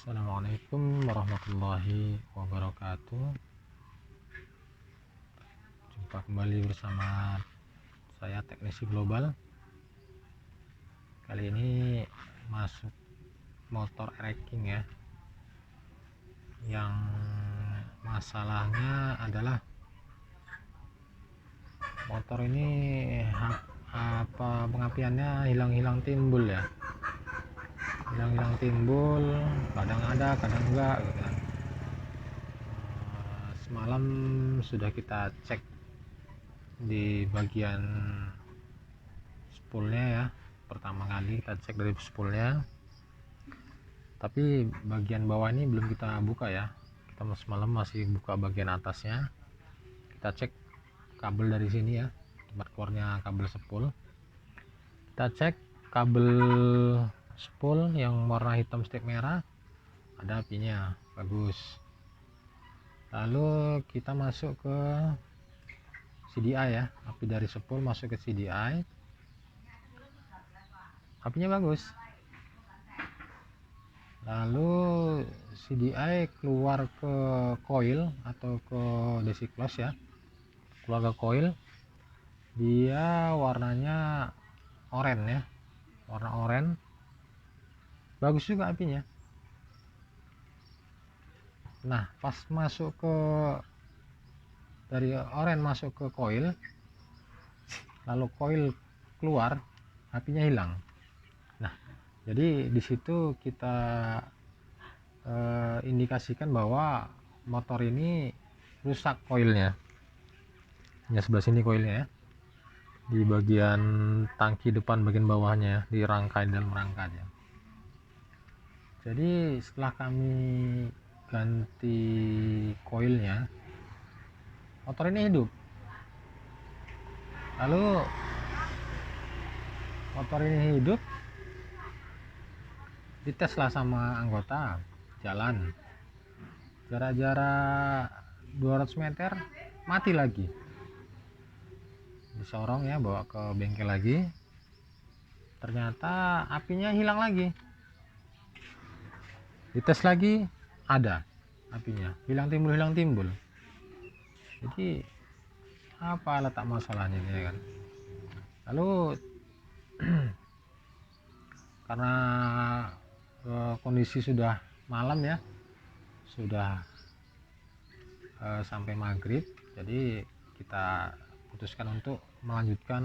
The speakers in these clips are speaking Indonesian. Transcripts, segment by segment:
Assalamualaikum warahmatullahi wabarakatuh. Jumpa kembali bersama saya Teknisi Global. Kali ini masuk motor ereking ya. Yang masalahnya adalah motor ini pengapiannya hilang-hilang timbul ya. Hilang-hilang timbul, kadang ada, kadang enggak gitu kan. Semalam sudah kita cek di bagian spoolnya ya. Pertama kali kita cek dari spoolnya, tapi bagian bawah ini belum kita buka ya. Kita semalam masih buka bagian atasnya. Kita cek kabel dari sini ya, tempat keluarnya kabel spool. Kita cek kabel spool yang warna hitam strip merah, ada apinya, bagus. Lalu kita masuk ke CDI ya, api dari spool masuk ke CDI, apinya bagus. Lalu CDI keluar ke coil atau ke DC close ya, keluar ke coil, dia warnanya oranye ya, warna oranye, bagus juga apinya. Nah pas masuk ke dari oranye masuk ke coil, lalu coil keluar, apinya hilang. Nah jadi disitu kita indikasikan bahwa motor ini rusak coilnya. Ya sebelah sini coilnya ya, di bagian tangki depan bagian bawahnya, di rangkai dalam rangka ya. Jadi setelah kami ganti coilnya, motor ini hidup. Lalu motor ini hidup, diteslah sama anggota, jalan jarak-jarak 200 meter mati lagi, disorong ya, bawa ke bengkel lagi, ternyata apinya hilang lagi. Dites lagi, ada apinya, hilang timbul. Jadi apa letak masalahnya ini kan. Lalu karena kondisi sudah malam ya, sudah sampai maghrib, jadi kita putuskan untuk melanjutkan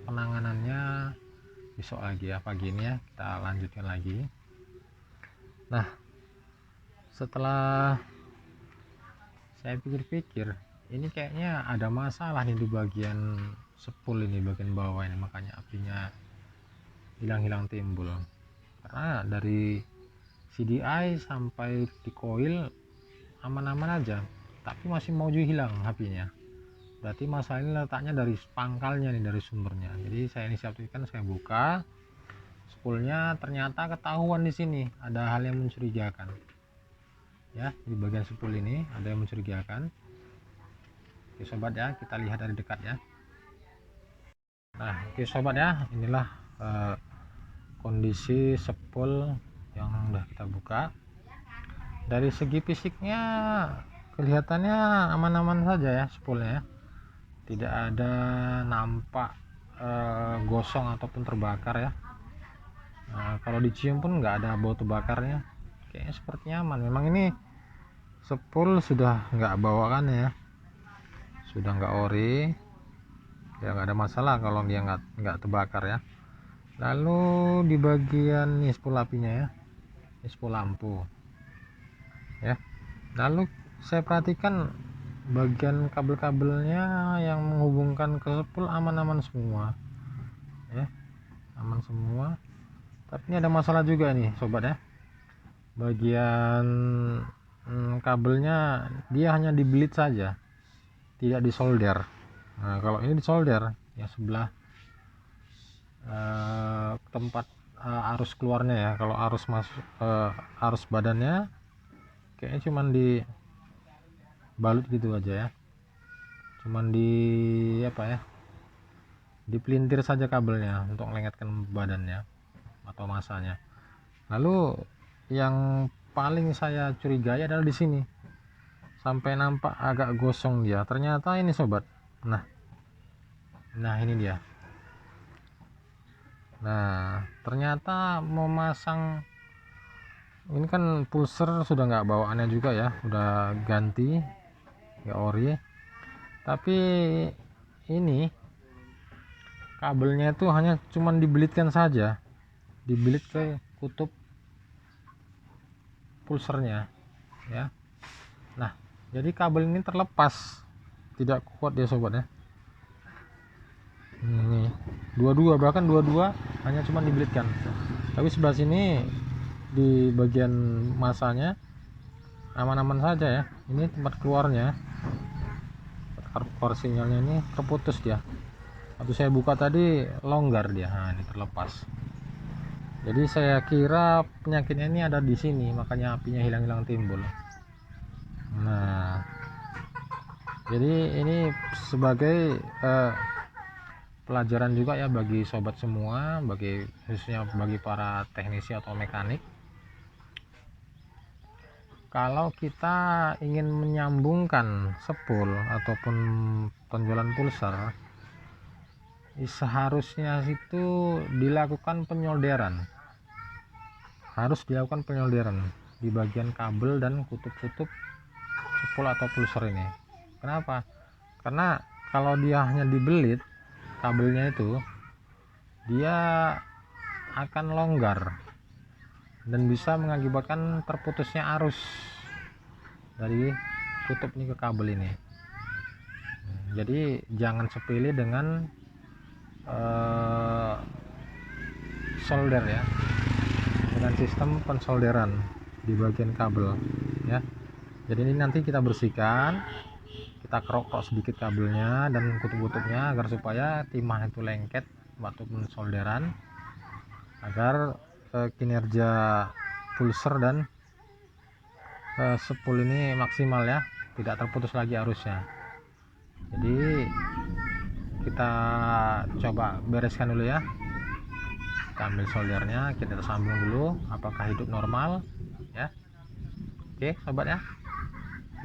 penanganannya besok lagi ya, pagi ini ya kita lanjutkan lagi. Nah setelah saya pikir-pikir, ini kayaknya ada masalah nih di bagian spool ini, bagian bawah ini, makanya apinya hilang-hilang timbul. Karena dari CDI sampai di coil aman-aman aja, tapi masih mau juga hilang apinya. Berarti masalah ini letaknya dari pangkalnya nih, dari sumbernya. Jadi saya inisiatifkan, saya buka spoolnya, ternyata ketahuan di sini ada hal yang mencurigakan ya. Di bagian spool ini ada yang mencurigakan. Oke sobat ya, kita lihat dari dekat ya. Nah oke sobat ya, inilah kondisi spool yang udah kita buka. Dari segi fisiknya kelihatannya aman-aman saja ya spoolnya ya. Tidak ada nampak gosong ataupun terbakar ya. Kalau dicium pun nggak ada bau terbakarnya, kayaknya sepertinya aman. Memang ini spool sudah nggak bawaan ya, sudah nggak ori ya, nggak ada masalah kalau dia nggak terbakar ya. Lalu di bagian ini spool apinya ya, ini spool lampu ya. Lalu saya perhatikan bagian kabel-kabelnya yang menghubungkan ke spool aman-aman semua ya, aman semua. Tapi ini ada masalah juga nih sobat ya, bagian kabelnya dia hanya dibelit saja, tidak disolder. Nah kalau ini disolder yang sebelah tempat arus keluarnya ya, kalau arus masuk arus badannya kayaknya cuman dibalut gitu aja ya, cuman di apa ya, dipelintir saja kabelnya untuk mengengetkan badannya atau masanya. Lalu yang paling saya curigai adalah di sini, sampai nampak agak gosong dia. Ternyata ini sobat, nah ini dia. Nah ternyata memasang ini kan pulser sudah nggak bawaannya juga ya, udah ganti ya ori, tapi ini kabelnya itu hanya cuman dibelitkan saja, dibelit ke kutub pulsernya ya. Nah jadi kabel ini terlepas, tidak kuat ya sobat ya. Ini dua-dua, bahkan dua-dua hanya cuman dibelitkan, tapi sebelah sini di bagian masanya aman-aman saja ya. Ini tempat keluarnya, keluar sinyalnya ini terputus dia. Waktu saya buka tadi longgar dia, nah ini terlepas. Jadi saya kira penyakitnya ini ada di sini, makanya apinya hilang-hilang timbul. Nah jadi ini sebagai pelajaran juga ya bagi sobat semua, bagi khususnya bagi para teknisi atau mekanik. Kalau kita ingin menyambungkan spool ataupun tonjolan pulser, seharusnya itu dilakukan penyolderan, harus dilakukan penyolderan di bagian kabel dan kutub-kutub spool atau pulser ini. Kenapa? Karena kalau dia hanya dibelit kabelnya itu, dia akan longgar dan bisa mengakibatkan terputusnya arus dari kutub ini ke kabel ini. Jadi jangan sepele dengan solder ya, dengan sistem pensolderan di bagian kabel ya. Jadi ini nanti kita bersihkan, kita kerok sedikit kabelnya dan kutub-kutubnya agar supaya timah itu lengket waktu pensolderan, agar kinerja pulser dan spool ini maksimal ya, tidak terputus lagi arusnya. Jadi kita coba bereskan dulu ya, kita ambil soldernya, kita sambung dulu apakah hidup normal ya. Oke sobat ya,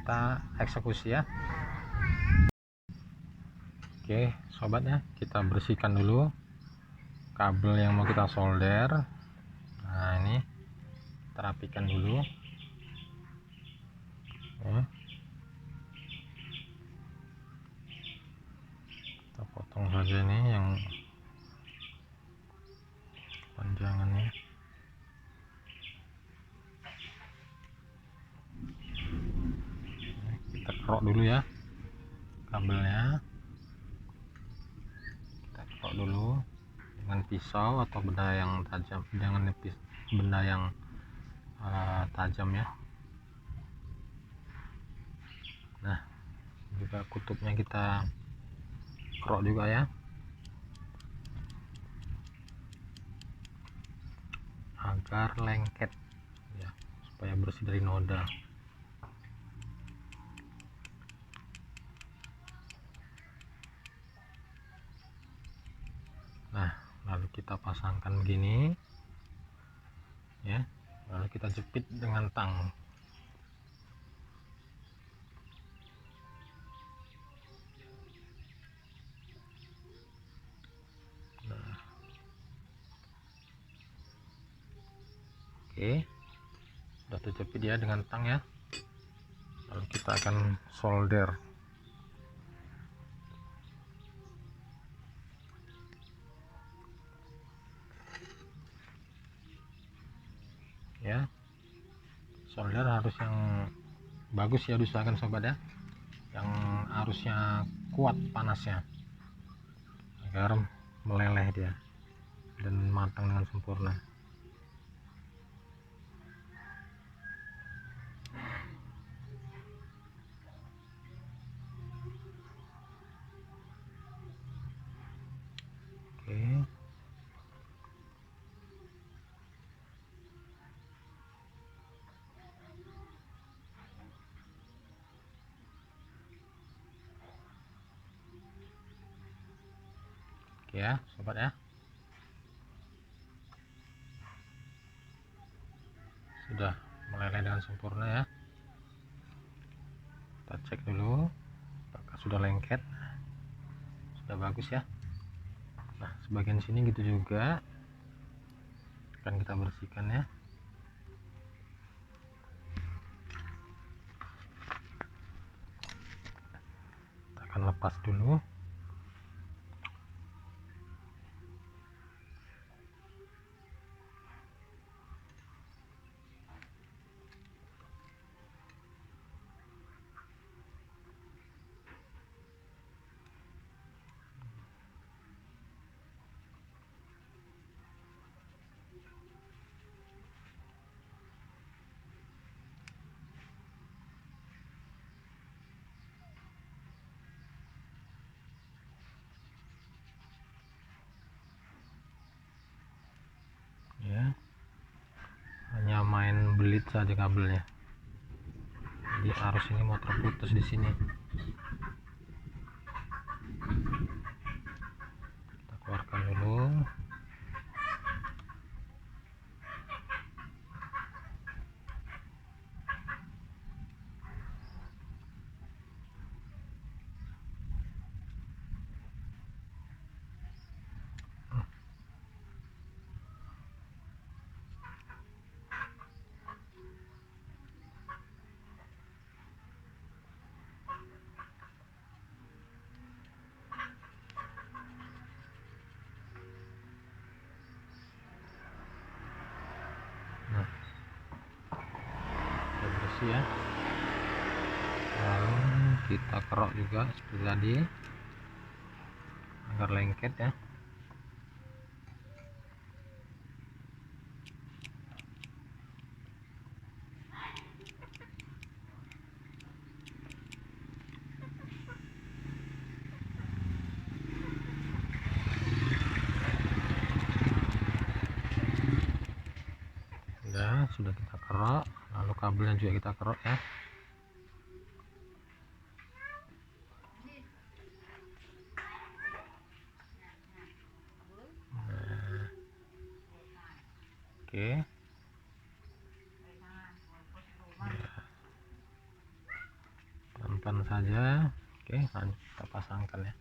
kita eksekusi ya. Oke sobat ya, kita bersihkan dulu kabel yang mau kita solder. Nah ini kita rapikan dulu. Kita potong saja ini yang panjangannya. Kita kerok dulu ya kabelnya, kita kerok dulu dengan pisau atau benda yang tajam, jangan benda yang tajam ya. Nah juga kutubnya kita kerok juga ya, agar lengket ya, supaya bersih dari noda. Nah lalu kita pasangkan begini ya, lalu kita jepit dengan tang. Oke, sudah terjepit ya dengan tang ya. Lalu kita akan solder. Ya, solder harus yang bagus ya, diusahakan sobat ya, yang arusnya kuat panasnya, agar meleleh dia dan matang dengan sempurna. Oke. Oke ya sobat ya, sudah meleleh dengan sempurna ya. Kita cek dulu apakah sudah lengket, sudah bagus ya. Nah sebagian sini gitu juga akan kita bersihkan ya. Kita akan lepas dulu. Ya, hanya main belit saja kabelnya, jadi arus ini mau terputus di sini. Kita keluarkan dulu. Nah, sudah bersih ya. Lalu kita kerok juga seperti tadi agar lengket ya. Sudah kita kerok, lalu kabelnya juga kita kerok ya. Nah, oke ya, pelan-pelan saja. Oke, lanjut kita pasangkan ya.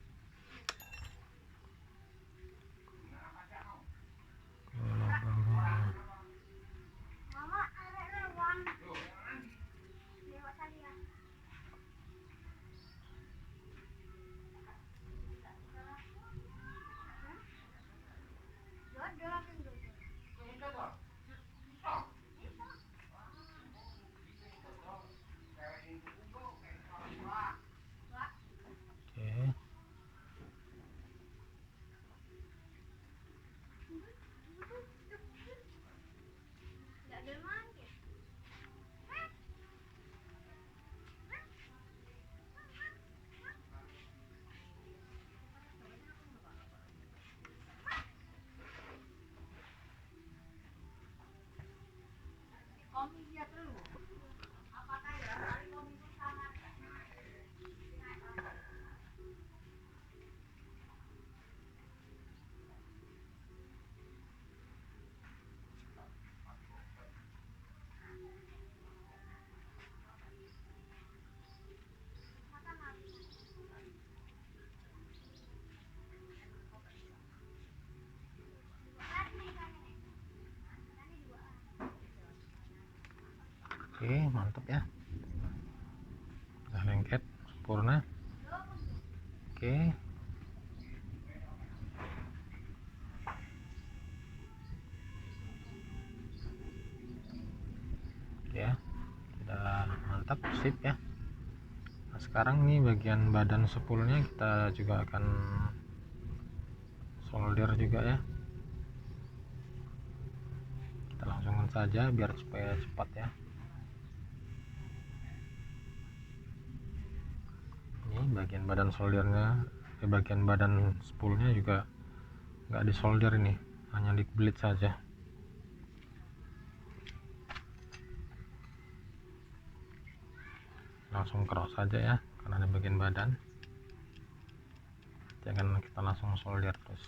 Oke. Oke, mantap ya, udah lengket sempurna. Oke, ya sudah mantap, sip ya. Nah, sekarang nih bagian badan spoolnya kita juga akan solder juga ya. Kita langsungkan saja biar supaya cepat ya. Ini bagian badan soldernya, bagian badan spoolnya juga nggak disolder, ini hanya dikbelit saja. Langsung kerok saja ya, karena ada bagian badan, jangan kita langsung solder terus.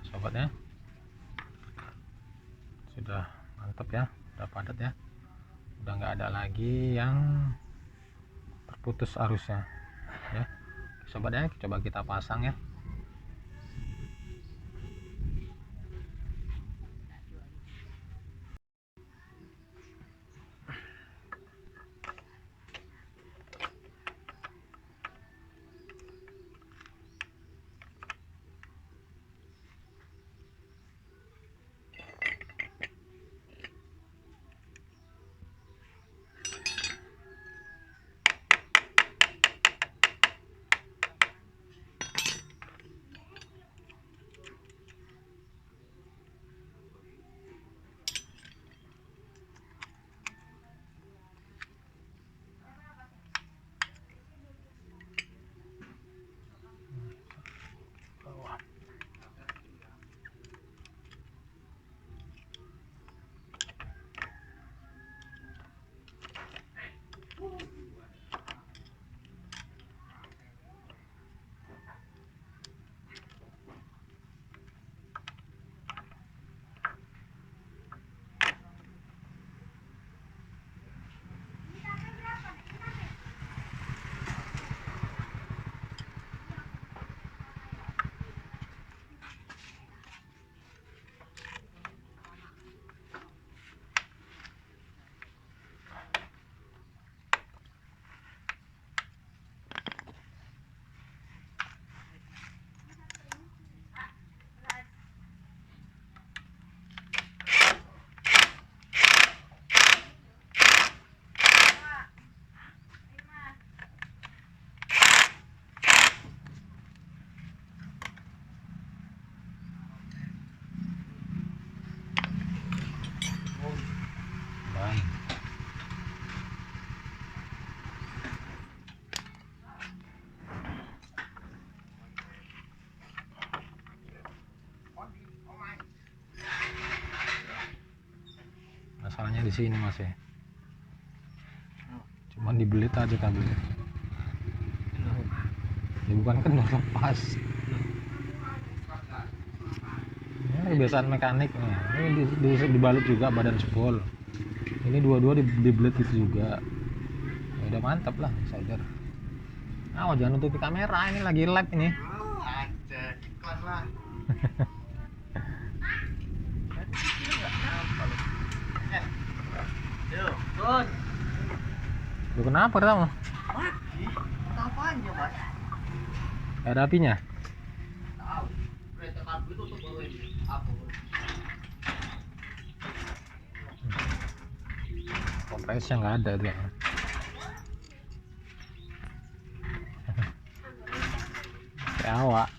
sobatnya. Sudah mantap ya, udah padat ya, udah nggak ada lagi yang terputus arusnya ya sobatnya. Coba kita pasang ya. Masalahnya di sini mas ya, cuman dibelit aja kabelnya. Ya bukan kendor, lepas. Ini kebiasaan mekanik nih. Ini dibalut juga badan spol. Ini dua-dua dibelit gitu juga. Ya udah mantap lah solder. Nah, jangan nutupi kamera, ini lagi live ini. Iklan lah. Lu kenapa kamu? Mati. Apa aja, Mas? Ada apinya? Tahu. Kereta kabel itu tuh baru ini. Apa? Kompresnya nggak ada dia. Kayak awak.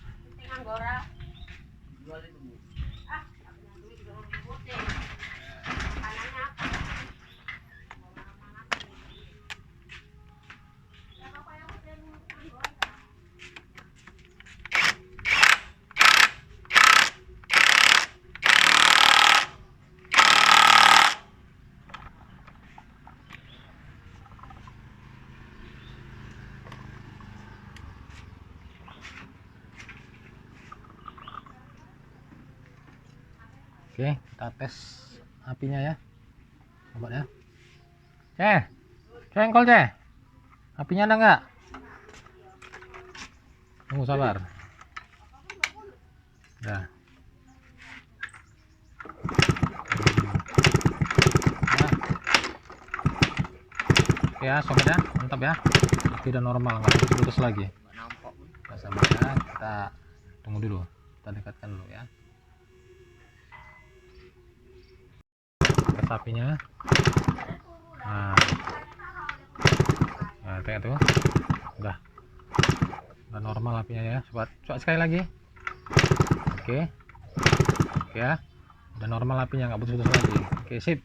Oke, kita tes apinya ya, sobat ya. Cengkol apinya ada nggak? Tunggu sabar. Nah. Oke ya sobat ya, mantap ya. Tidak normal, nggak putus lagi. Nah, sabar ya, kita tunggu dulu, kita dekatkan dulu ya. Sapinya nah kayak tuh udah normal apinya ya sobat. Coba sekali lagi. Oke ya, udah normal apinya, nggak putus-putus lagi. Oke, sip.